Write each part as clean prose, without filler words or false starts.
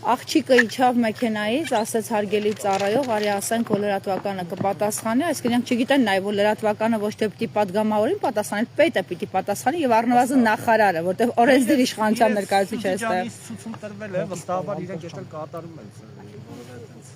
Աղջիկը իջավ մեքենայից, ասեց հարգելի ծառայող, արի ասենք, որ լրատվականը կպատասխանի, այսինքն իրենք չգիտեն նաև, որ լրատվականը ոչ թե պիտի պատգամավորին պատասխանել, պետը պիտի պատասխանի եւ առնվազն նախարարը, որտեղ օրենսդիր իշխանության ներկայացուցիչ է այստեղ։ Ցուցում տրվել է, վստահաբար իրենք էլ կատարում են,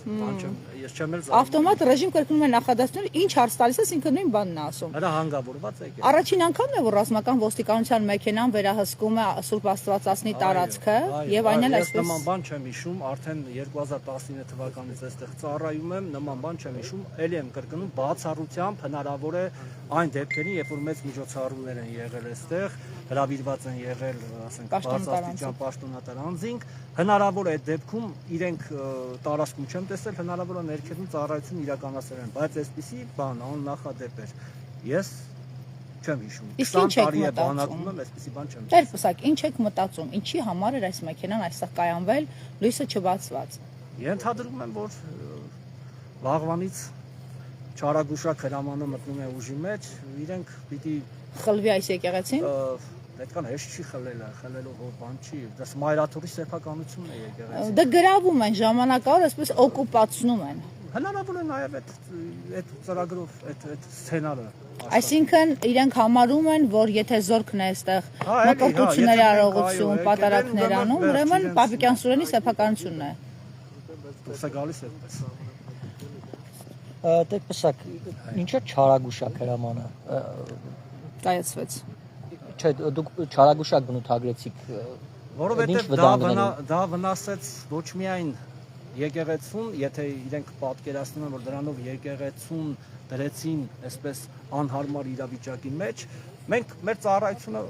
ես չեմ էլ ավտոմատ ռեժիմ կրկնում է նախադասությունը, ինչ հարց տալիս ես, ինքը նույն բանն է ասում։ Հələ հանգավորված եկել։ Առաջին անգամն է, որ ռազմական ոստիկանության մեքենան վերահսկում է Սուրբ Աստվածածնի տարածքը եւ այն էլ այսպես։ Նման բան չեմ հիշում, արդեն 2019 թվականից այստեղ ծառայում եմ, նման բան չեմ հիշում, ելի եմ կրկնում, բացառությամբ հնարավոր է այն դեպքերին, երբ որ մեծ միջոցառումներ են եղել այստեղ, հրավիրված են եղել, ասենք, բարձրաստիճան պաշտոնատար անձինք, հնարավոր է այդ դեպքում իրենք տարածքում չեմ տեսել, հնարավոր է ներքևում ծառայություն իրականացրել են, բայց այսպիսի բան աննախադեպ էր։ Ես չեմ հիշում։ Իսկ ինչ եք մտածում, այսպիսի բան չեմ։ Տեր Պսակ, ինչ եք մտածում, ինչի համար էր այս մեքենան այստեղ կայանվել, լույսը չբացված։ Ենթադրում եմ, որ վաղվանից չարագուշակ հրամանը մտնում է ուժի մեջ, իրենք պիտի խլվի այս եկեղեցին։ Այդքան հեշտ չի խլելով որ բան չի, դա մայրաթորի սեփականությունն է եկեղեցին։ Դա գրավում են ժամանակավոր, այսպես օկուպացնում են։ Հնարավոր է նաև այդ ծրագրով, այդ սցենարը։ Այսինքն իրենք համարում են, որ եթե զորքն է այստեղ մկրտությունների արարողություն, պատարակներ անում, ուրեմն Պապիկյան Սուրենի սեփականությունն է։ Դուրս է գալիս այդպես։ Տեր Պսակ, ինչա չարագուշակ հրամանը Կայացվեց։ Չէ, դուք չարագուշակ բնութագրեցիք, որովհետև դա վնասեց ոչ միայն եկեղեցուն, եթե իրենք պատկերացնում են, որ դրանով եկեղեցուն դրեցին այսպես անհարմար իրավիճակի մեջ, մենք մեր ծառայությունը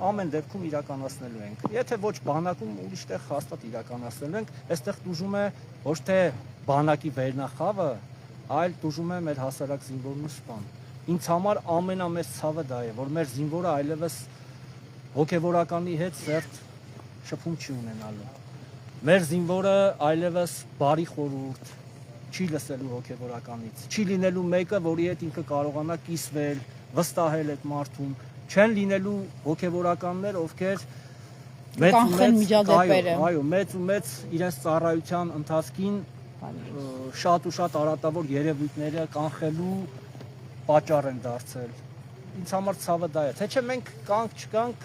ամեն դեպքում իրականացնելու ենք։ Եթե ոչ բանակում ուրիշ տեղ հաստատ իրականացնելու ենք, այստեղ դժում է ոչ թե բանակի վերնախավը, այլ դժում է մեր հասարակ զինվորն ու սպան։ Ինձ համար ամենամեծ ցավը դա է, որ մեր զինվորը այլևս հոգևորականի հետ սերտ շփում չի ունենալու։ Մեր զինվորը այլևս բարի խորհուրդ չի լսելու հոգևորականից, չի լինելու մեկը, որի հետ ինքը կարողանա կիսվել, վստահել այդ մարդուն, չեն լինելու հոգևորականներ, ովքեր մեծ ու մեծ իրենց ծառայության ընթացքին շատ ու շատ արատավոր երևույթները կանխելու պատճառ են դարձել։ Ինձ համար ցավը դա է, թե չէ մենք կանք չկանք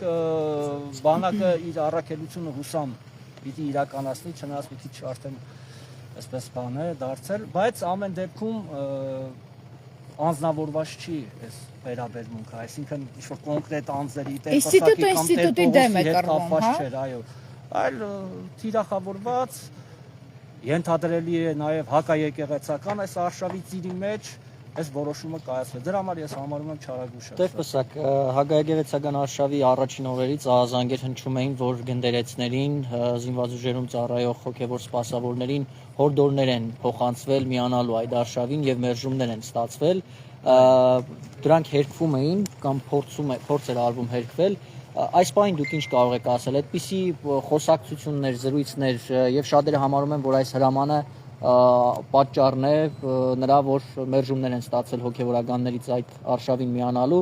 բանակը իր առաքելությունը հուսամ պիտի իրականացնի, չնայած մի քիչ արդեն այսպես բան է դարձել, բայց ամեն դեպքում անձնավորված չի այս վերաբերմունքը, այսինքն ինչ-որ կոնկրետ անձերի ինստիտուտի դեմ է կռվում, այո, այլ թիրախավորված ենթադրելի է նաև հակաեկեղեցական այս արշավի ծիրի մեջ այս որոշումը կայացվել։ Դրա համար ես համարում եմ չարագուշակ։ Տեր Պսակ, հակաեկեղեցական արշավի առաջին օրերից ահազանգեր հնչում էին, որ գնդերեցներին, զինված ուժերում ծառայող հոգևոր սպասավորներին հորդորներ են փոխանցվել միանալու այդ արշավին եւ մերժումներ են ստացվել։ Դրանք հերկվում էին կամ փորձ էր արվում հերկվել։ Այս պահին դուք ինչ կարող եք ասել, այդպիսի խոսակցություններ, զրույցներ եւ շատերը համարում են, որ այս հրամանը պատճառն է նրա, որ մերժումներ են ստացել հոգևորականներից այդ արշավին միանալու,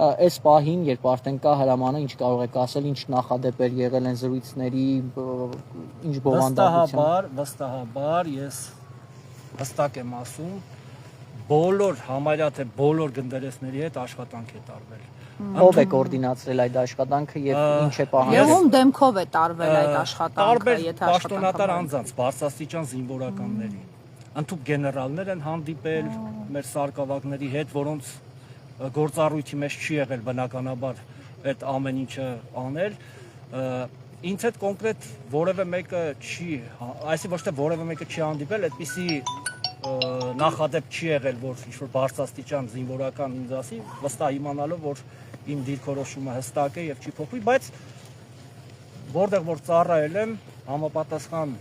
այս պահին, երբ արդեն կա հրամանը, ինչ կարող եք ասել, ինչ նախադեպեր եղել են զրույցների, ինչ բովանդակության։ Վստահաբար ես հստակ եմ ասում, համարյա թե բոլոր գնդերեսների հետ աշխատանք է տարվել։ Ով է կոորդինացրել այդ աշխատանքը եւ ինչ է պահանջել։ Եվ ում դեմքով է տարվել այդ աշխատանքը, եթե պաշտոնատար անձանց, բարձրաստիճան զինվորականների, ընդհանուր գեներալներ են հանդիպել մեր սարկավակների հետ, որոնց գործառույթի մեջ չի եղել բնականաբար այդ ամեն ինչը անել։ Ինձ հետ կոնկրետ որևէ մեկը չի, այսինքն ոչ թե որևէ մեկը չի հանդիպել, այդպիսի նախադեպ չի եղել, որ ինչ-որ բարձրաստիճան զինվորական ինձ ասի, վստահ իմանալով, որ իմ դիրքորոշումը հստակ է եւ չի փոխվի, բայց որտեղ որ ծառայել եմ, համապատասխան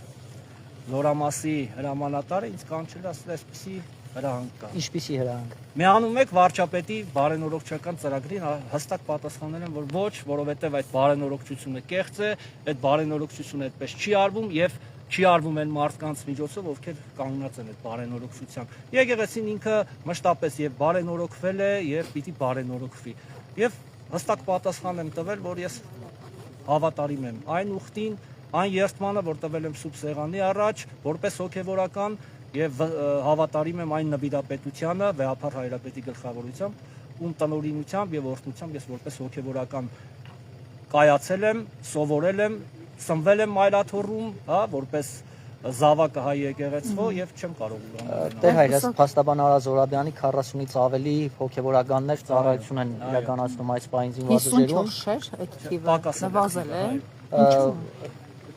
Լորամասի հրամանատարը ինձ կանչել է ասել այսպեսի հրահանգ կա։ Ինչպիսի հրահանգ։ Միանում եք վարչապետի բարենորոգչական ծրագրին, հստակ պատասխանել են, որ ոչ, որովհետեւ այդ բարենորոգչությունը կեղծ է, այդ բարենորոգչությունը այդպես չի արվում եւ չի արվում են մարդկանց միջոցով, ովքեր կանգնած են այդ բարենորոգչությամբ։ Եկեղեցին ինքը մշտապես եւ բարենորոգվել է եւ պիտի բարենորոգվի։ Եվ հստակ պատասխան եմ տվել, որ ես հավատարիմ եմ այն ուխտին, այն երթմանը, որ տվել եմ սուրբ սեղանի առաջ, որպես հոգևորական եւ հավատարիմ եմ այն նվիրապետությանը, Վեհափառ Հայրապետի գլխավորությամբ, ում տնօրինությամբ եւ օրհնությամբ ես որպես հոգևորական կայացել եմ, սովորել եմ, սնվել եմ Մայրաթոռում, հա, որպես զավակը հայ եկեղեցվո եւ չեմ կարող ուրանալ։ Տեր հայրս փաստաբան Արա Զորաբյանի 40-ից ավելի հոգևորականներ ծառայություն են իրականացնում այս պահին զինվորաձևերում։ 54 չէ, այդ թիվը նվազել է։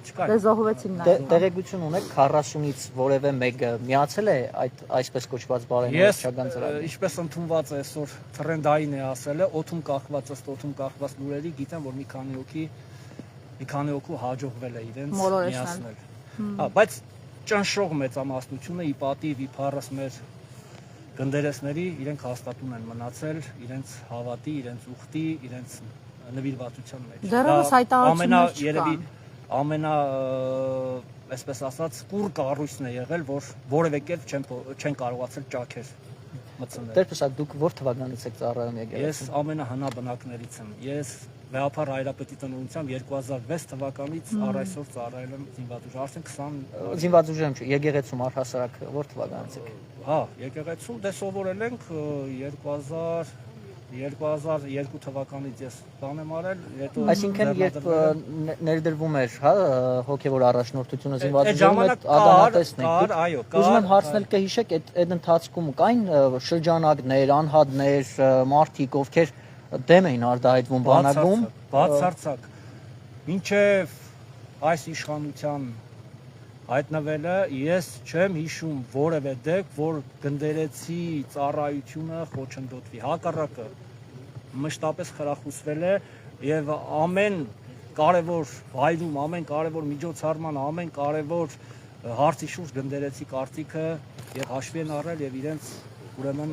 Չկա։ Դե զոհվեցին նաև։ Տեղեկություն ունեք 40-ից որևէ մեկը միացել է այդ այսպես կոչված բարենպասական ծրագրին։ Ինչպես ընդունված է այսօր տրենդային է ասել է, օթում կախված լուրերի գիտեմ, որ մի քանի հոգու հաջողվել է իրենց միացնել։ Բայց ճնշող մեծամասնությունը ի պատիվ ի փառս մեր գնդերեսների իրենք հաստատուն են մնացել իրենց հավատի, իրենց ուխտի, իրենց նվիրվածության մեջ։ Դեռևս հայտարարություններ չկան։ Ամենա այսպես ասած կուռ կառույցն է եղել, որ որևէ կերպ չեն կարողացել ճաքեր մտցնել։ Տեր Պսակ, դուք ո՞ր թվականից եք ծառայում եկեղեցին։ Ես ամենահնաբնակներից եմ։ Ես Վեհափառ Հայրապետի տնօրինությամբ 2006 թվականից առ այսօր ծառայել եմ զինվաճույժ, արդեն 20 զինվաճույժում չէ, եկեղեցում առհասարակ ո՞ր թվականից եք։ Հա, եկեղեցում դե սովորել ենք 2002 թվականից ես բան եմ արել, հետո Այսինքն երբ ներդրվում էր, հա, հոգևոր առաջնորդությունը զինվաճույժում այդ ադամատեսն եք։ այո, Ուզում եմ հարցնել կհիշեք այդ ընթացքում կային շրջանակներ, անհատներ, մարդիկ, ովքեր դեմ էին արտահայտվում բանակում, բացարձակ մինչև այս իշխանության հայտնվելը ես չեմ հիշում որևէ դեպք, որ գնդերեցի ծառայությունը խոչընդոտվի։ Հակառակը մշտապես խրախուսվել է եւ ամեն կարևոր վայրում, ամեն կարևոր միջոցառման, ամեն կարևոր հարցի շուրջ գնդերեցի կարծիքը եւ հաշվի են առել եւ իրենց ուրեմն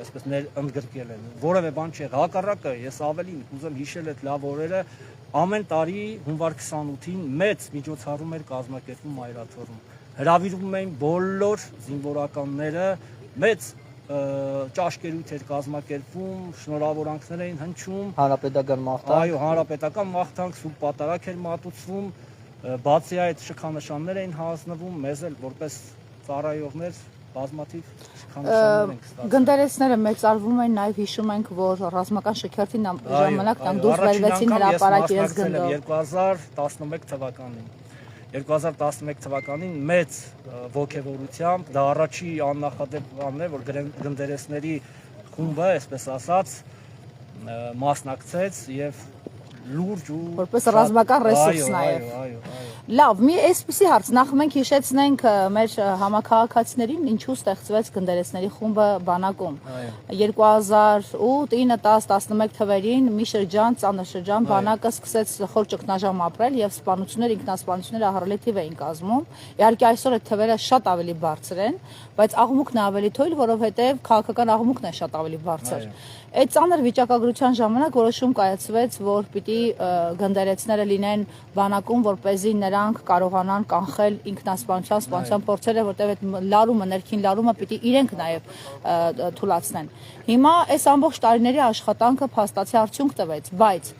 այսպես ընդգրկել են։ Որևէ բան չի եղել։ Հակառակը ես ավելին կուզեմ հիշել այդ լավ օրերը, ամեն տարի հունվար 28-ին մեծ միջոցառում էր կազմակերպվում Մայրաթոռում։ Հրավիրվում էին բոլոր զինվորականները, մեծ ճաշկերույթ էր կազմակերպվում, շնորհավորանքներ էին հնչում, հանրապետական մաղթանք։ այո, հանրապետական մաղթանք, սուրբ պատարագ էր մատուցվում, բացի այդ շքանշաններ էին հանձնվում, մեզ էլ որպես ծառայողներ բազմաթիվ շքանշաններ ենք ստացել։ Գնդերեսները մեծարվում են, նաև հիշում ենք, որ ռազմական շքերթի ժամանակ նրանք դուրս բերվեցին հրապարակ իրենց գնդով։ 2011 թվականին 2011 թվականին մեծ ոգևորությամբ դա առաջի աննախադեպ բանն է, որ գնդերեսների խումբը, այսպես ասած, մասնակցեց եւ լուրջ ու որպես ռազմական ռեսուրս նաև։ Լավ, մի այսպիսի հարց, նախ մենք հիշեցնենք մեր համակարգացիներին ինչու ստեղծվեց գնդերեսների խումբը բանակում։ 2008, 9, 10, 11 թվերին մի շրջան, ծանր շրջան բանակը սկսեց խոր ճգնաժամ ապրել եւ սպանություններ, ինքնասպանությունները ահռելի թիվ էին կազմում։ Իհարկե այսօր այդ թվերը շատ ավելի բարձր են, բայց աղմուկն է ավելի թույլ, որովհետեւ քաղաքական աղմուկն է շատ ավելի բարձր։ Այդ ծանր վիճակագրության ժամանակ որոշում կայացվեց, որ պիտի գնդերեցները լինեն բանակում, որպեսզի նրանք կարողանան կանխել ինքնասպանության, սպանության փորձերը, որտեղ այդ լարումը, ներքին լարումը պիտի իրենք նաև թույլատնեն։ Հիմա այս ամբողջ տարիների աշխատանքը փաստացի արդյունք տվեց, բայց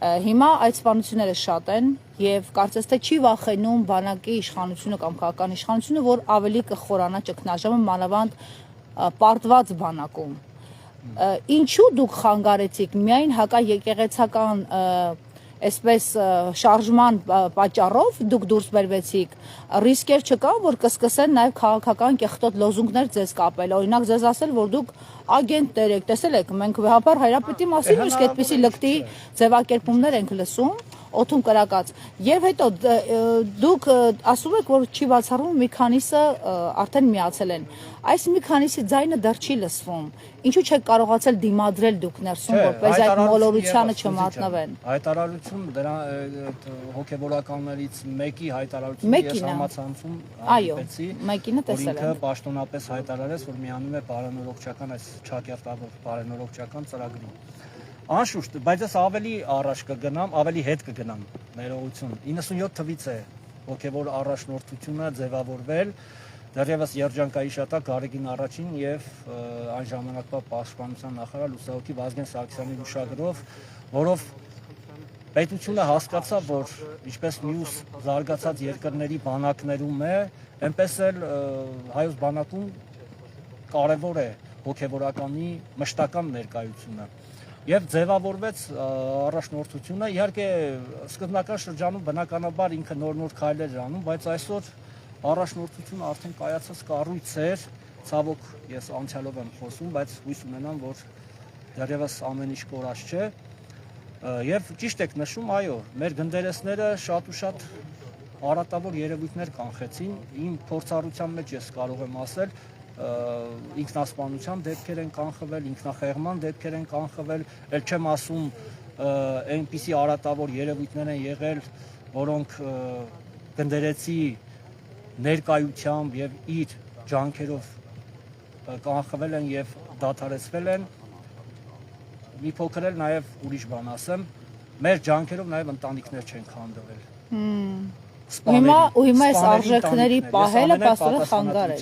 հիմա այդ սպանությունները շատ են եւ կարծես թե չի վախենում բանակի իշխանությունը կամ քաղաքական իշխանությունը, որ ավելի կխորանա ճգնաժամը մանավանդ պարտված բանակում։ Ինչու դուք խանգարեցիք միայն հակաեկեղեցական այսպես շարժման պատճառով դուք դուրս բերվեցիք, ռիսկեր չկա, որ կսկսեն նաև քաղաքական կեղտոտ լոզունգներ ձեզ կապել, օրինակ ձեզ ասել, որ դուք ագենտներ եք, տեսել եք, մենք Վեհափառ Հայրապետի մասին իսկ այդպիսի լկտի ձևակերպումներ ենք լսում, օթում կրակած, եւ հետո դուք ասում եք, որ չի բացառվում մի քանիսը արդեն միացել են, այս մի քանիսի ձայնը դեռ չի լսվում, ինչու չեք կարողացել դիմադրել դուք ներսում, որպես այդ մոլորությանը չմատնվեն։ Հայտարարություն դրա հոգեվորականներից մեկի հայտարարությունը ես համացանցում այո, մեկինը տեսել եմ։ Ինքը պաշտոնապես հայտարարեց, որ միանում է բարենորոգչական այս չակերտավոր բարենորոգչական ծրագրին։ Անշուշտ, բայց ես ավելի առաջ կգնամ, ավելի հետ կգնամ, ներողություն։ 97 թվից է հոգևոր առաջնորդությունը ձևավորվել, դեռևս երջանկայիշատակ Գարեգին առաջին եւ այն ժամանակվա պաշտպանության նախարար լուսահոգի Վազգեն Սարգսյանի հուշագրով, որով պետությունը հասկացավ, որ ինչպես մյուս զարգացած երկրների բանակներում է, այնպես էլ հայոց բանակում կարևոր է հոգևորականի մշտական ներկայությունը եւ ձևավորվեց առաջնորդությունը իհարկե սկզբնական շրջանում բնականաբար ինքը նոր քայլեր անում, բայց այսօր առաջնորդությունը արդեն կայացած կառույց էր, ցավոք ես անցյալով եմ խոսում, բայց հույս ունենամ, որ դեռևս ամեն ինչ կորած չէ եւ ճիշտ եք նշում, այո, մեր գնդերեսները շատ ու շատ արատավոր երևույթներ կանխեցին, իմ փորձառության մեջ ես կարող եմ ասել ինքնասպանության դեպքեր են կանխվել, ինքնախեղման դեպքեր են կանխվել, ել չեմ ասում այնպիսի արատավոր երևույթներ են եղել, որոնք գնդերեցի ներկայությամբ եւ իր ջանքերով կանխվել են եւ դադարեցվել են։ Մի փոքր էլ նաեւ ուրիշ բան ասեմ, մեր ջանքերով նաեւ ընտանիքներ չեն քանդվել։ Հիմա այս արժեքների պահելը պաստորը խանգարեց։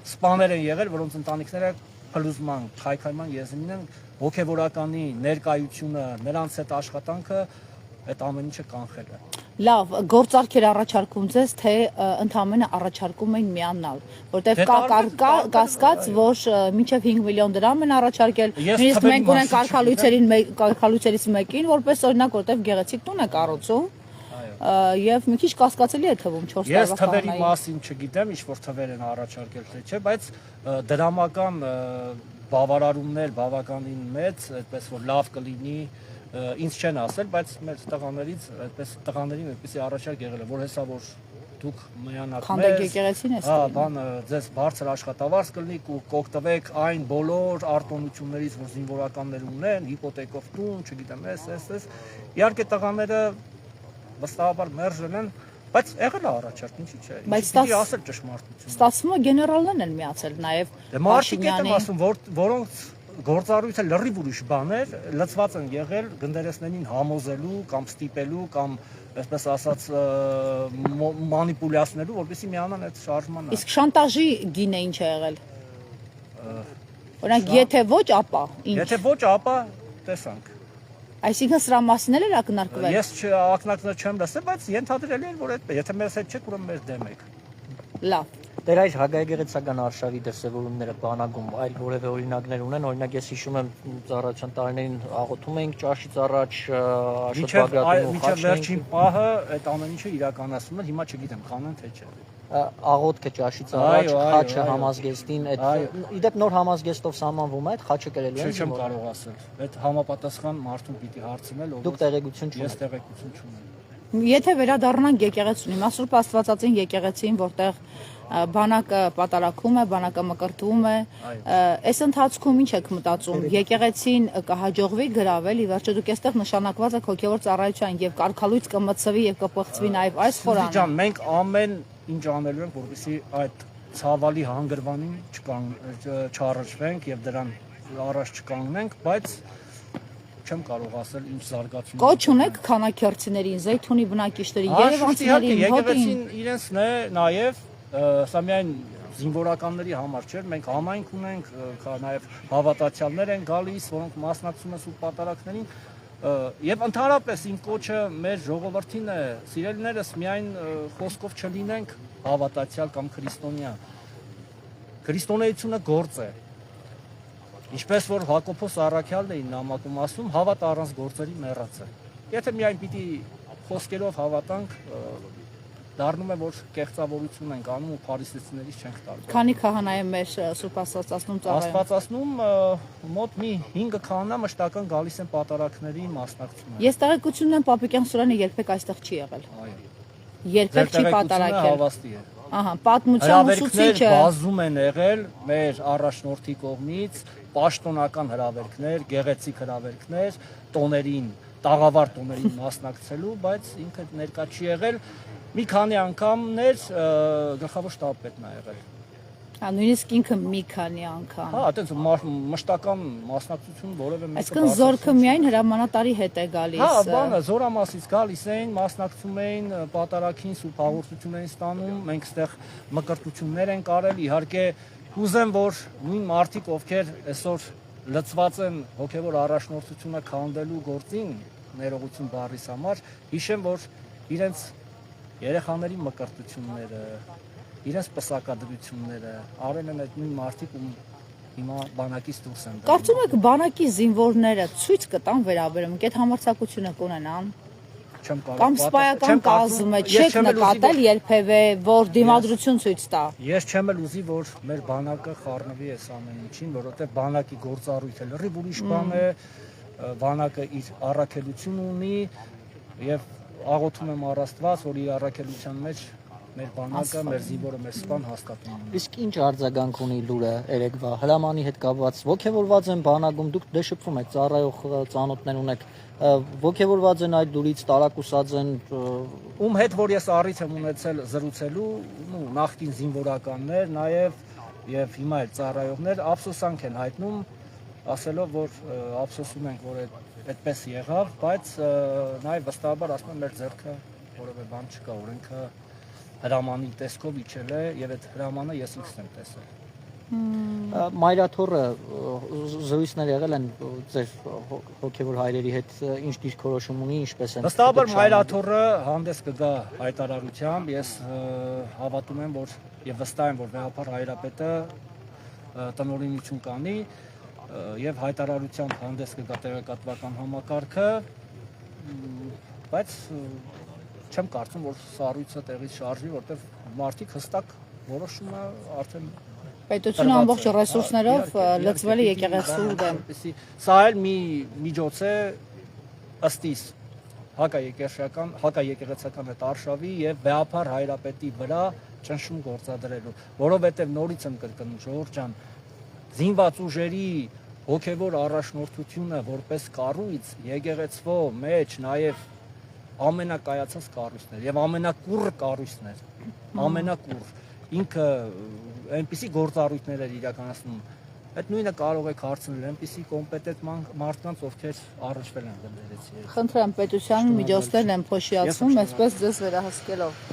Սպաներ են եղել, որոնց ընտանիքները փլուզման, քայքայման եզնին են, հոգևորականի ներկայությունը, նրանց հետ աշխատանքը այդ ամեն ինչը կանխել է։ Լավ, գործարքեր առաջարկում ձեզ, թե ընդհանրապես առաջարկում են միանալ, որտեղ կա կասկած, որ մինչև 5 միլիոն դրամ են առաջարկել, նույնիսկ մենք ունենք կարգալույցերից մեկին, որպես օրինակ, որտեղ գեղեցիկ տուն է կառուցում։ Եվ մի քիչ կասկածելի է թվում 4 տարվա Ես թվերի մասին չգիտեմ, ինչ որ թվեր են առաջարկել թե չէ, բայց դրամական բավարարումներ բավականին մեծ, այդպես որ լավ կլինի, ինձ չեն ասել, բայց մեր տղաներից, այդպես տղաներին այդպեսի առաջարկ եղել է, որ հեսա որ դուք միանաք քանդեք եկեղեցին էս։ Հա, բան ձեզ բարձր աշխատավարձ կլինի, կօգտվեք այն բոլոր արտոնություններից, որ զինվորականներ ունեն, հիպոթեկով տուն, չգիտեմ, էս։ Իհարկե տղաները վստահաբար մերժել են, բայց եղել է առաջարկ, ինչի՞ չէ։ Ինչի՞ ասել ճշմարտություն։ Ստացվում է գեներալներն են միացել նաև։ Մարդիկ եմ ասում, որոնց գործառույթը լրիվ ուրիշ բաներ, լծված են եղել գնդերեսներին համոզելու կամ ստիպելու կամ այսպես ասած մանիպուլյացնելու, որպեսզի միանան այդ շարժմանը։ Իսկ շանտաժի գինը ինչ է եղել։ Օրինակ, եթե ոչ, ապա ինչ։ Եթե ոչ, ապա տեսանք։ Այսինքն սրա մասին էլ ակնարկվել։ Ես ակնարկներ չեմ լսել, բայց ենթադրելի է, որ այդպես, եթե մեզ հետ չեք, ուրեմն մեզ դեմ եք։ Լավ։ Դեր այս հակաեկեղեցական արշավի դրսևորումները բանակում այլ որևէ օրինակներ ունեն, օրինակ ես հիշում եմ ծառայության տարիներին աղոթում էինք ճաշից առաջ Մինչև աշոտվագրատում վերջին պահը այդ ամեն ինչը իրականացվում է, հիմա չգիտեմ, կանեն թե չէ։ աղոթքը ճաշից առաջ խաչը համազգեստին, այդ իդեպ նոր համազգեստով սահմանվում է, այդ խաչը կրելու են։ Չեմ կարող ասել։ Այդ համապատասխան մարդուն պիտի հարցնել, ով դուք տեղեկություն չունեք։ Ես տեղեկություն չունեմ։ Եթե վերադառնանք եկեղեցուն, հիմա Սուրբ Աստվածածին եկեղեցին, որտեղ բանակը պատարակում է, բանակը մկրտվում է, այս ընթացքում ինչ եք մտածում, եկեղեցին կհաջողվի գրավել, ի վերջո դուք այստեղ նշանակված եք հոգևոր ծառայության եւ կարգալույց կմցվի եւ կփոխվի նաեւ այս խորանը։ Ջան, մենք ամեն ինչ անելու ենք, որպեսզի այդ ցավալի հանգրվանին չառաջվենք եւ դրան առաջ չկանգնենք, բայց չեմ կարող ասել ինչ զարգացում։ Կոչ ունեք քանակերցիներին, Զեյթունի բնակիչներին, երևանցիներին, եկեղեցին իրենցն է նաեւ սա միայն զինվորականների համար չէ, մենք համայնք ունենք, նաև հավատացյալներ են գալիս, որոնք մասնակցում են սուրբ պատարակներին, եւ ընդհանրապես իմ կոչը մեր ժողովրդին է, սիրելիներս, միայն խոսքով չլինենք հավատացյալ կամ քրիստոնյա։ Քրիստոնեությունը գործ է։ Ինչպես որ Հակոբոս Առաքյալն է նամակում ասում, հավատ առանց գործերի մեռած է։ Եթե միայն պիտի խոսքերով հավատանք, դառնում է, որ կեղծավորություն ենք անում ու փարիսեցիներից չենք տարբերվում։ Քանի քահանա է մեր Սուրբ Աստվածածնում ծառայում։ Աստվածածնում մոտ մի 5 քահանա մշտական գալիս են պատարակների մասնակցում։ Ես տեղեկություն ունեմ, Պապիկյան Սուրանը երբեք այստեղ չի եղել։ Այո։ Երբեք չի պատարակել։ Հավաստի է։ Ահա, պատմության ուսուցիչը բազում են եղել մեր առաջնորդի կողմից, պաշտոնական հրավերքներ, գեղեցիկ հրավերքներ, տոներին, տաղավար տոներին մասնակցելու, բայց ինքը ներկա չի եղել։ Մի քանի անգամներ գլխավոր շտաբպետն է եղել։ Հա, նույնիսկ ինքը մի քանի անգամ։ Հա, այտենց մշտական մասնակցություն որևէ մեկը։ Այսինքն զորքը միայն հրամանատարի հետ է գալիս։ Հա, բանը զորամասից գալիս էին, մասնակցում էին պատարակին, սուրբ հաղորդություն էին ստանում, մենք այդտեղ մկրտություններ են կարել, իհարկե կուզեմ, որ նույն մարդիկ, ովքեր այսօր լծված են հոգևոր առաջնորդությունը քանդելու գործին, ներողություն բառիս համար, հիշեմ, որ իրենց երեխաների մկրտությունները, իրենց պսակադրությունները արել են այդ նույն մարդիկ, ում հիմա բանակից դուրս են դառնում։ Կարծում եք բանակի զինվորները ցույց կտան վերաբերում, այդ համարձակությունը կունենան։ Կամ սպայական կազմը չեք նկատել երբևէ, որ դիմադրություն ցույց տա։ Ես չեմ էլ ուզի, որ մեր բանակը խառնվի այս ամեն ինչին, որովհետև բանակի գործառույթը լրիվ ուրիշ բան է, բանակը իր առաքելություն ունի եւ աղոթում եմ առ Աստված, որ իր առաքելության մեջ մեր բանակը, մեր զինվորը, մեր սպան հաստատում ունի։ Իսկ ինչ արձագանք ունի լուրը երեկվա հրամանի հետ կապված, ողջևորված են բանակում, դուք դե շփվում եք, ծառայող ծանոթներ ունեք, ողջևորված են այդ լուրից, տարակուսած են, ում հետ որ ես առիթ եմ ունեցել զրուցելու, նախկին զինվորականներ, նաև հիմա էլ ծառայողներ ափսոսանք են հայտնում, ասելով, որ ափսոսում ենք, որ այդպես եղավ, բայց նաև վստահաբար ասում են մեր ձեռքը որևէ բան չկա, օրենքը հրամանի տեսքով իջել է եւ այդ հրամանը ես ինքս եմ տեսել։ Մայրաթորը զրույցներ եղել են ձեր հոգեվոր հայրերի հետ, ինչ դիրքորոշում ունի, ինչպես են։ Վստահաբար Մայրաթորը հանդես կգա հայտարարությամբ, ես հավատում եմ, որ եւ վստահ եմ, որ վեհապար հայրապետը տնօրինություն կանի եւ հայտարարությամբ հանդես կգա տեղեկատվական համակարգը, բայց չեմ կարծում, որ սառույցը տեղից շարժվի, որտեղ մարդիկ հստակ որոշումը արդեն պետությունը ամբողջ ռեսուրսներով լծվել է եկեղեցու դեմ։ Սա էլ մի միջոց է ըստիս հակաեկեղեցական այդ արշավի եւ վեհապար հայրապետի վրա ճնշում գործադրելու, որովհետեւ նորից եմ կրկնում, Ժողովուրդ ջան, զինված ուժերի հոգեվոր առաջնորդությունը որպես կառույց եկեղեցվո մեջ նաեւ ամենակայացած կառույցներ եւ ամենակուռ կառույցներ, ամենակուռ, ինքը այնպիսի գործառույթներ էր իրականացնում, այդ նույնը կարող եք հարցնել այնպիսի կոմպետենտ մարդկանց, ովքեր առնչվել են գնդերեցի։ Խնդրեմ, պետության միջոցներն են փոշիացում, այսպես ձեզ վերահսկելով։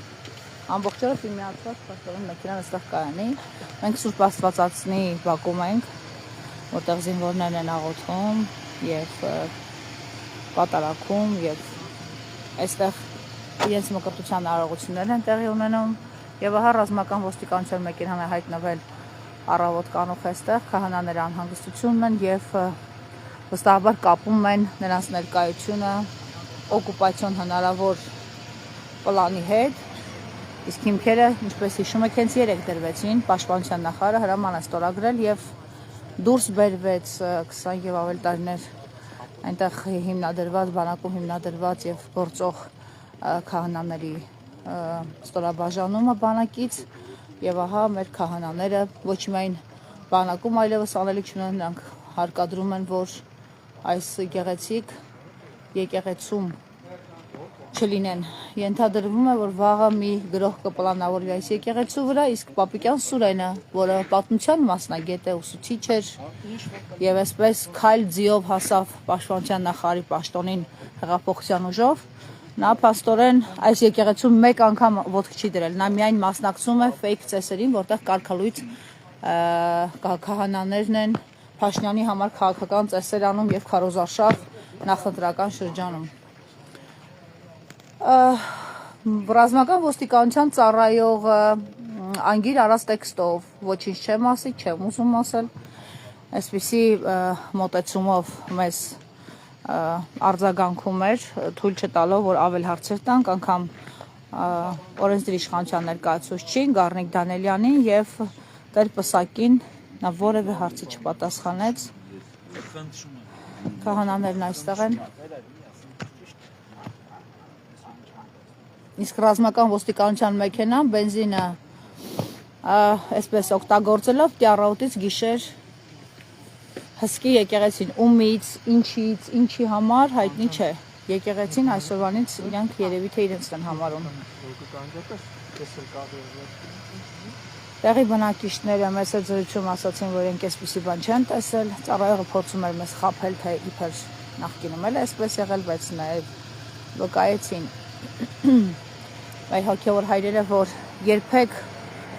Ամբողջ օրը միացված փաստորեն մեքենան այստեղ կայանի։ Մենք Սուրբ Աստվածածնի բակում ենք, որտեղ զինվորներն են աղոթում եւ կատարակում եւ այստեղ իրենց մկրտության արարողություններ են տեղի ունենում եւ ահա ռազմական ոստիկանության մեքենան է հայտնվել առավոտ կանուխ այստեղ, քահանաները անհանգստությունն են եւ վստահաբար կապում են նրանց ներկայությունը օկուպացիոն հնարավոր պլանի հետ, իսկ հիմքերը, ինչպես հիշում եք, հենց 3 դրվեցին, պաշտպանության նախարարը հրաման է ստորագրել եւ դուրս բերվեց 20 եւ ավել տարիներ այնտեղ հիմնադրված, բանակում հիմնադրված եւ գործող քահանաների ստորաբաժանումը բանակից եւ ահա մեր քահանաները ոչ միայն բանակում այլևս անելիք չունեն, նրանք հարկադրում են, որ այս գեղեցիկ եկեղեցում չլինեն։ Ենթադրվում է, որ վաղը մի գրող կպլանավորվի այս եկեղեցու վրա, իսկ Պապիկյան Սուրենը, որը պատմության մասնագետ է, ուսուցիչ էր եւ այսպես քայլ ձիով հասավ պաշտպանության նախարարի պաշտոնին հեղափոխության ուժով, նա փաստորեն այս եկեղեցում մեկ անգամ ոտք չի դրել, նա միայն մասնակցում է ֆեյք ծեսերին, որտեղ կարգալույց քահանաներն են Փաշինյանի համար քաղաքական ծեսեր անում եւ քարոզարշավ նախընտրական շրջանում։ Ռազմական ոստիկանության ծառայող անգիր արած տեքստով ոչինչ չեմ ասի, չեմ ուզում ասել, այսպիսի մոտեցումով մեզ արձագանքում էր, թույլ չտալով, որ ավել հարցեր տանք, անգամ օրենսդիր իշխանության ներկայացուցչին, Գառնիկ Դանելյանին եւ Տեր Պսակին, նա որևէ հարցի չպատասխանեց։ Քահանաներն այստեղ են։ Իսկ ռազմական ոստիկանության մեքենան բենզինը այսպես օգտագործելով տիառաուտից գիշեր հսկի եկեղեցին ումից, ինչից, ինչի համար հայտնի չէ։ Եկեղեցին այսօրվանից իրանք երևի թե իրենց են համարում։ Տեղի բնակիչները մեծ զրույցում ասացին, որ իրենք այսպիսի բան չեն տեսել, ծառայողը փորձում էր մեզ խաբել, թե իբր նախկինում էլ այսպես եղել, բայց նաև վկայեցին այ հոգևոր հայրերը, որ երբեք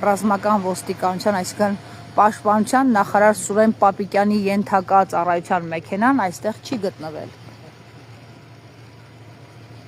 ռազմական ոստիկանության, այսինքն պաշտպանության նախարար Սուրեն Պապիկյանի ենթակա ծառայության մեքենան այստեղ չի գտնվել։